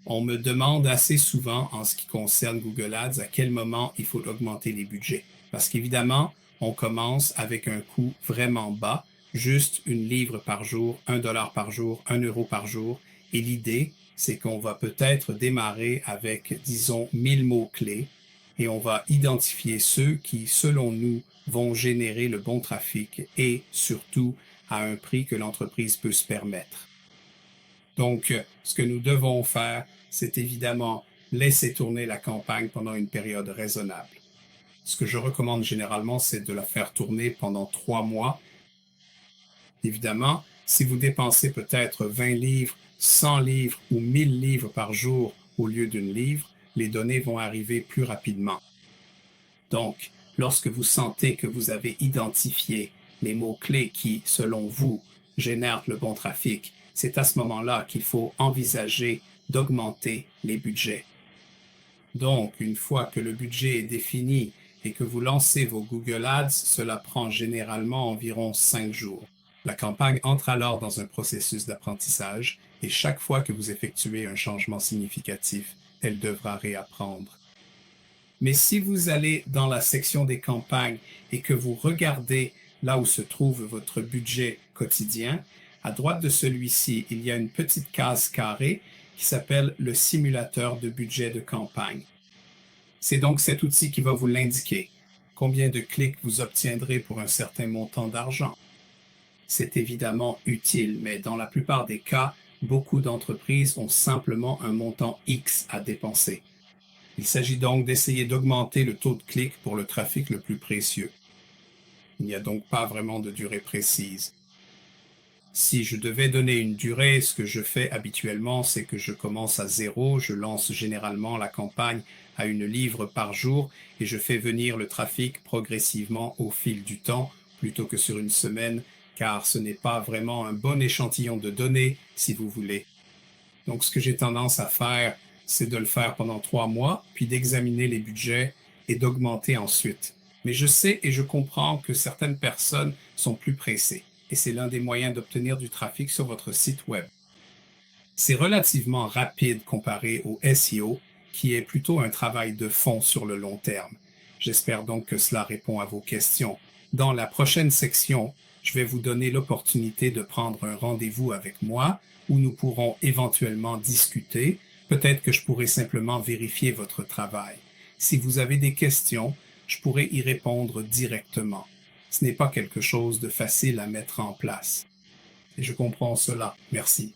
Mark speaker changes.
Speaker 1: On me demande assez souvent en ce qui concerne Google Ads à quel moment il faut augmenter les budgets. Parce qu'évidemment, on commence avec un coût vraiment bas, juste une livre par jour, 1 dollar par jour, 1 euro par jour. Et l'idée, c'est qu'on va peut-être démarrer avec, disons, 1000 mots-clés et on va identifier ceux qui, selon nous, vont générer le bon trafic et surtout à un prix que l'entreprise peut se permettre. Donc, ce que nous devons faire, c'est évidemment laisser tourner la campagne pendant une période raisonnable. Ce que je recommande généralement, c'est de la faire tourner pendant 3 mois. Évidemment, si vous dépensez peut-être 20 livres, 100 livres ou 1000 livres par jour au lieu d'une livre, les données vont arriver plus rapidement. Donc, lorsque vous sentez que vous avez identifié les mots-clés qui, selon vous, génèrent le bon trafic, c'est à ce moment-là qu'il faut envisager d'augmenter les budgets. Donc, une fois que le budget est défini et que vous lancez vos Google Ads, cela prend généralement environ 5 jours. La campagne entre alors dans un processus d'apprentissage et chaque fois que vous effectuez un changement significatif, elle devra réapprendre. Mais si vous allez dans la section des campagnes et que vous regardez là où se trouve votre budget quotidien, à droite de celui-ci, il y a une petite case carrée qui s'appelle le simulateur de budget de campagne. C'est donc cet outil qui va vous l'indiquer. Combien de clics vous obtiendrez pour un certain montant d'argent. C'est évidemment utile, mais dans la plupart des cas, beaucoup d'entreprises ont simplement un montant X à dépenser. Il s'agit donc d'essayer d'augmenter le taux de clic pour le trafic le plus précieux. Il n'y a donc pas vraiment de durée précise. Si je devais donner une durée, ce que je fais habituellement, c'est que je commence à 0, je lance généralement la campagne à une livre par jour et je fais venir le trafic progressivement au fil du temps plutôt que sur une semaine, car ce n'est pas vraiment un bon échantillon de données, si vous voulez. Donc, ce que j'ai tendance à faire, c'est de le faire pendant 3 mois, puis d'examiner les budgets et d'augmenter ensuite. Mais je sais et je comprends que certaines personnes sont plus pressées, et c'est l'un des moyens d'obtenir du trafic sur votre site web. C'est relativement rapide comparé au SEO, qui est plutôt un travail de fond sur le long terme. J'espère donc que cela répond à vos questions. Dans la prochaine section, je vais vous donner l'opportunité de prendre un rendez-vous avec moi où nous pourrons éventuellement discuter. Peut-être que je pourrai simplement vérifier votre travail. Si vous avez des questions, je pourrai y répondre directement. Ce n'est pas quelque chose de facile à mettre en place. Et je comprends cela. Merci.